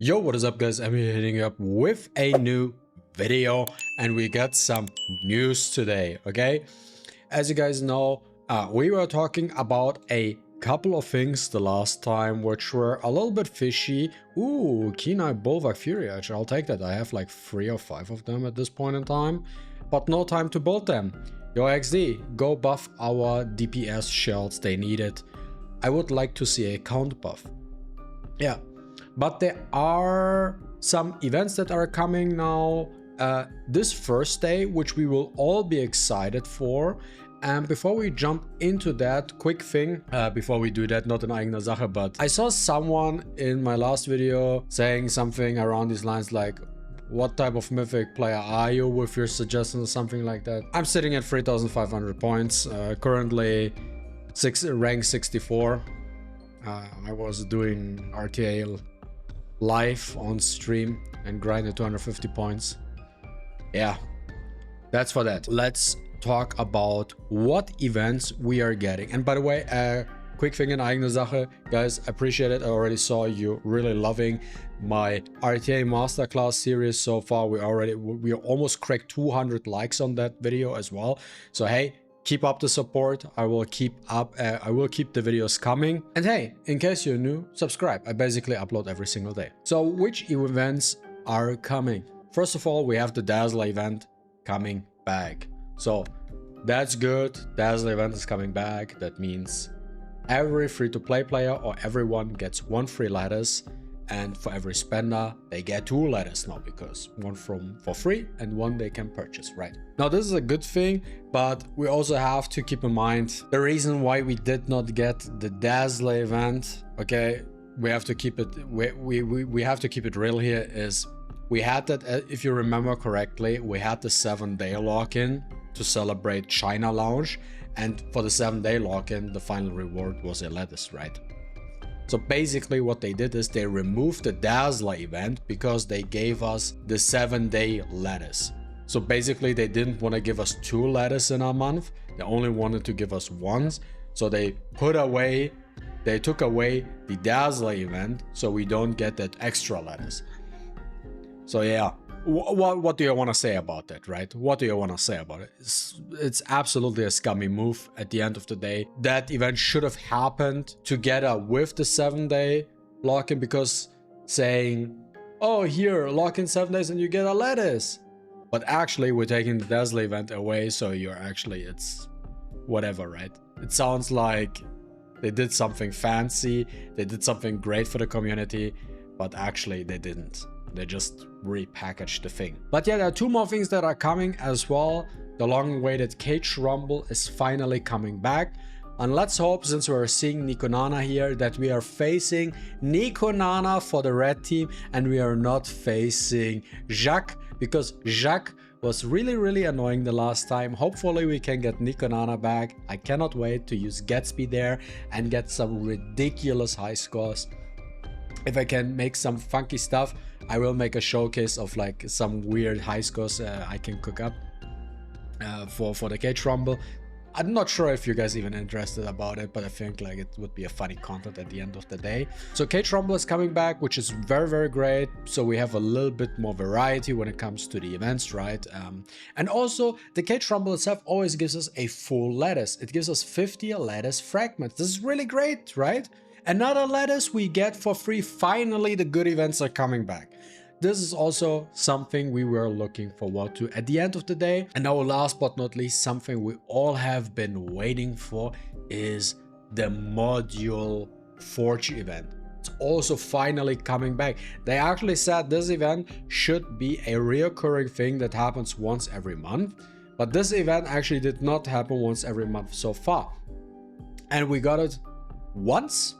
Yo, what is up guys? I'm here hitting you up with a new video and we got some news today, okay? As you guys know, we were talking about a couple of things the last time which were a little bit fishy. Ooh, Kenai Bulwark Fury Edge, I'll take that. I have like 3 or 5 of them at this point in time, but no time to build them. Yo XD, go buff our DPS shells, they need it. I would like to see a count buff. Yeah. But there are some events that are coming now this first day, which we will all be excited for. And before we jump into that, quick thing, before we do that, not an eigene Sache, but I saw someone in my last video saying something around these lines like, what type of mythic player are you with your suggestions or something like that. I'm sitting at 3,500 points, currently rank 64. I was doing RTA live on stream and grinded 250 points. Yeah, that's for that. Let's talk about what events we are getting. And by the way, quick thing in eigene Sache, guys, appreciate it. I already saw you really loving my RTA masterclass series so far. We almost cracked 200 likes on that video as well. So hey, keep up the support. I will keep the videos coming. And hey, in case you're new, subscribe. I basically upload every single day. So which events are coming? First of all, we have the Dazzle event coming back. So that's good. Dazzle event is coming back. That means every free-to-play player or everyone gets 1 free lattice. And for every spender, they get 2 lattice now, because 1 for free and 1 they can purchase, right? Now, this is a good thing, but we also have to keep in mind the reason why we did not get the Dazzle event, okay? We have to keep it, we have to keep it real here, is we had that, if you remember correctly, we had the 7-day lock-in to celebrate China launch, and for the 7-day lock-in, the final reward was a lattice, right? So basically what they did is they removed the Dazzle event because they gave us the 7-day lattice. So basically they didn't want to give us 2 lattice in a month. They only wanted to give us 1. So they took away the Dazzle event so we don't get that extra lattice. So yeah, what do you want to say about that, right? What do you want to say about it? It's absolutely a scummy move at the end of the day. That event should have happened together with the 7-day lock-in, because saying, oh, here, lock in 7 days and you get a lattice. But actually, we're taking the Dazzle event away, so you're actually, it's whatever, right? It sounds like they did something fancy, they did something great for the community, but actually they didn't. They just repackaged the thing. But yeah, there are 2 more things that are coming as well. The long-awaited Cage Rumble is finally coming back. And let's hope, since we're seeing Nikonana here, that we are facing Nikonana for the red team and we are not facing Jacques, because Jacques was really annoying the last time. Hopefully we can get Nikonana back. I cannot wait to use Gatsby there and get some ridiculous high scores. If I can make some funky stuff, I will make a showcase of like some weird high scores I can cook up for the Cage Rumble. I'm not sure if you guys even interested about it, but I think like it would be a funny content at the end of the day. So Cage Rumble is coming back, which is very great. So we have a little bit more variety when it comes to the events, right? And also the Cage Rumble itself always gives us a full lattice. It gives us 50 lattice fragments. This is really great, right? Another lattice we get for free. Finally, the good events are coming back. This is also something we were looking forward to at the end of the day. And now last but not least, something we all have been waiting for is the Module Forge event. It's also finally coming back. They actually said this event should be a reoccurring thing that happens once every month. But this event actually did not happen once every month so far. And we got it once?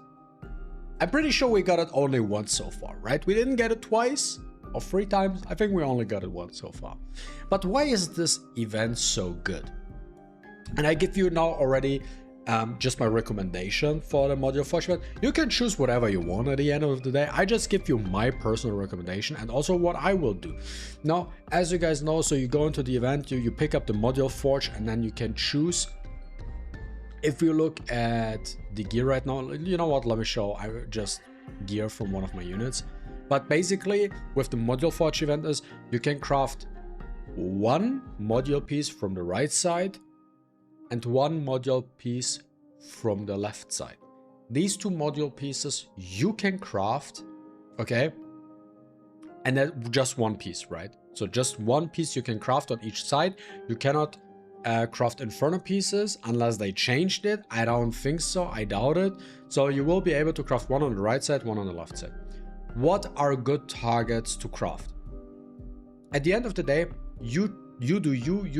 I'm pretty sure we got it only once so far, right? We didn't get it twice or 3 times. I think we only got it once so far. But why is this event so good? And I give you now already just my recommendation for the Module Forge event. You can choose whatever you want at the end of the day. I just give you my personal recommendation and also what I will do. Now, as you guys know, so you go into the event, you pick up the Module Forge, and then you can choose. If you look at the gear right now, you know what, let me show just gear from one of my units. But basically, with the module forge event is you can craft one module piece from the right side and one module piece from the left side. These two module pieces you can craft, okay? And then just one piece, right? So just one piece you can craft on each side. You cannot craft Inferno pieces unless they changed it. I don't think so. I doubt it. So you will be able to craft one on the right side, one on the left side. What are good targets to craft? At the end of the day, you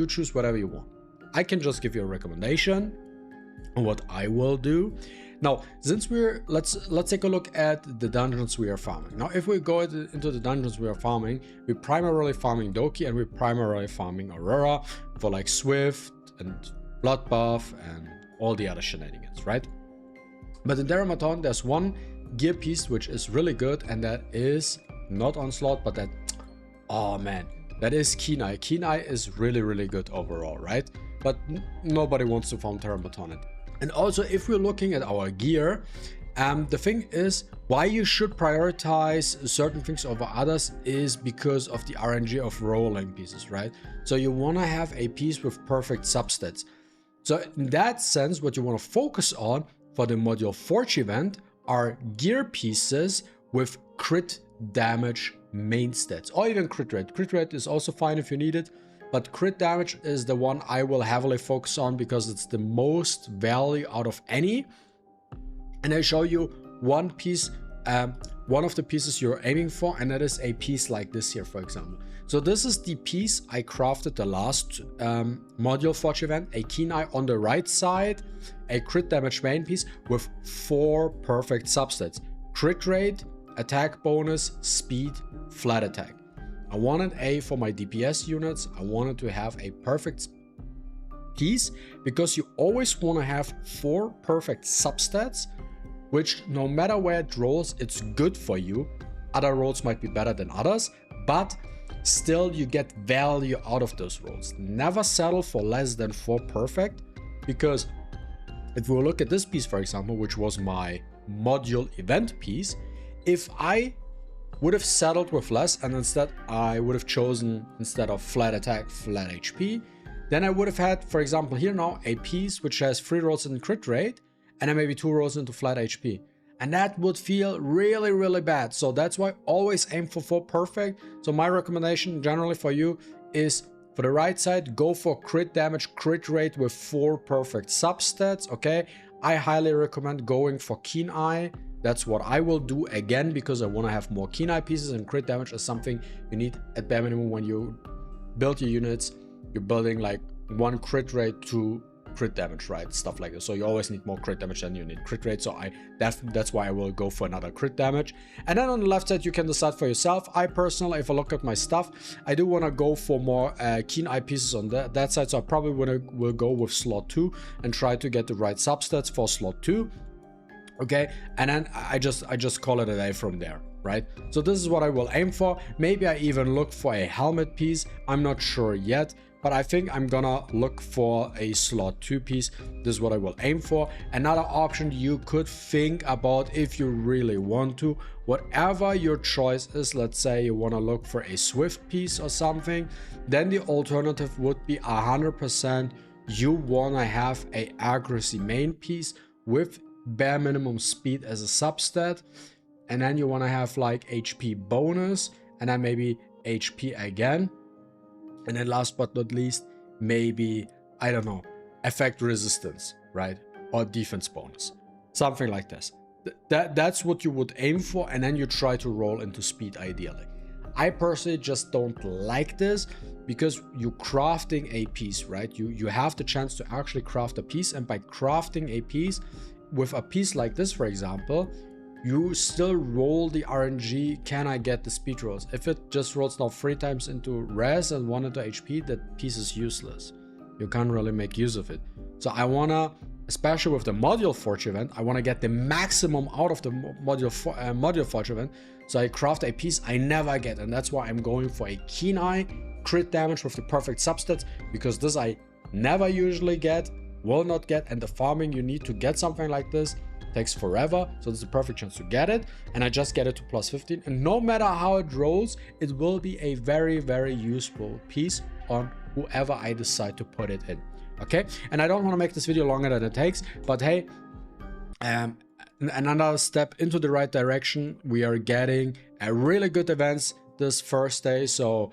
choose whatever you want. I can just give you a recommendation on what I will do. Now, since let's take a look at the dungeons we are farming. Now, if we go into the dungeons we are farming, we're primarily farming Doki and we're primarily farming Aurora for like Swift and Bloodbuff and all the other shenanigans, right? But in Deramaton, there's one gear piece which is really good, and that is not Onslaught, but that, oh man, that is Kenai. Kenai is really, really good overall, right? But nobody wants to farm Terramaton. And also, if we're looking at our gear, the thing is, why you should prioritize certain things over others is because of the RNG of rolling pieces, right? So you want to have a piece with perfect substats. So in that sense, what you want to focus on for the Module Forge event are gear pieces with crit damage main stats, or even crit rate. Crit rate is also fine if you need it, but crit damage is the one I will heavily focus on because it's the most value out of any. And I show you one piece, one of the pieces you're aiming for, and that is a piece like this here, for example. So this is the piece I crafted the last Module Forge event, a Kenai on the right side, a crit damage main piece with 4 perfect substats: crit rate, attack bonus, speed, flat attack. I wanted for my DPS units, I wanted to have a perfect piece because you always want to have 4 perfect substats, which no matter where it rolls, it's good for you. Other rolls might be better than others, but still you get value out of those rolls. Never settle for less than 4 perfect, because if we look at this piece, for example, which was my module event piece, if I would have settled with less and instead I would have chosen, instead of flat attack, flat HP, then I would have had, for example, here now a piece which has 3 rolls in crit rate and then maybe 2 rolls into flat HP. And that would feel really, really bad. So that's why always aim for 4 perfect. So my recommendation generally for you is, for the right side, go for crit damage, crit rate with 4 perfect substats, okay? I highly recommend going for Kenai. That's what I will do again, because I want to have more Kenai pieces, and crit damage is something you need at bare minimum when you build your units. You're building like 1 crit rate to crit damage, right? Stuff like this. So you always need more crit damage than you need crit rate. So that's why I will go for another crit damage. And then on the left side, you can decide for yourself. I personally, if I look at my stuff, I do want to go for more Kenai pieces on that side. So I probably will go with slot 2 and try to get the right substats for slot 2. Okay, and then I just call it a day from there, right? So this is what I will aim for. Maybe I even look for a helmet piece. I'm not sure yet, but I think I'm gonna look for a slot 2 piece. This is what I will aim for. Another option you could think about if you really want to, whatever your choice is, let's say you want to look for a Swift piece or something, then the alternative would be 100% you want to have a accuracy main piece with bare minimum speed as a substat, and then you want to have like HP bonus, and then maybe HP again, and then last but not least, maybe, I don't know, effect resistance, right? Or defense bonus, something like this. That's what you would aim for, and then you try to roll into speed ideally. I personally just don't like this, because you're crafting a piece, right? You have the chance to actually craft a piece, and by crafting a piece, with a piece like this, for example, you still roll the RNG. Can I get the speed rolls? If it just rolls now 3 times into res and 1 into HP, that piece is useless. You can't really make use of it. So I wanna, especially with the Module Forge event, I wanna get the maximum out of the Module Forge event. So I craft a piece I never get, and that's why I'm going for a Kenai crit damage with the perfect substats, because this I never usually get, will not get, and the farming you need to get something like this takes forever, so it's the perfect chance to get it, and I just get it to plus 15, and no matter how it rolls, it will be a very, very useful piece on whoever I decide to put it in. Okay, and I don't want to make this video longer than it takes, but hey, another step into the right direction. We are getting a really good events this first day, so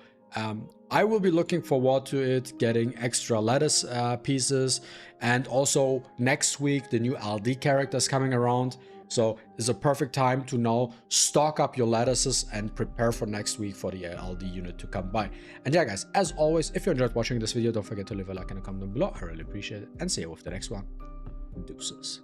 I will be looking forward to it, getting extra lettuce pieces, and also next week the new LD characters coming around. So it's a perfect time to now stock up your lettuces and prepare for next week for the LD unit to come by. And yeah, guys, as always, if you enjoyed watching this video, don't forget to leave a like and a comment down below. I really appreciate it, and see you with the next one. Deuces.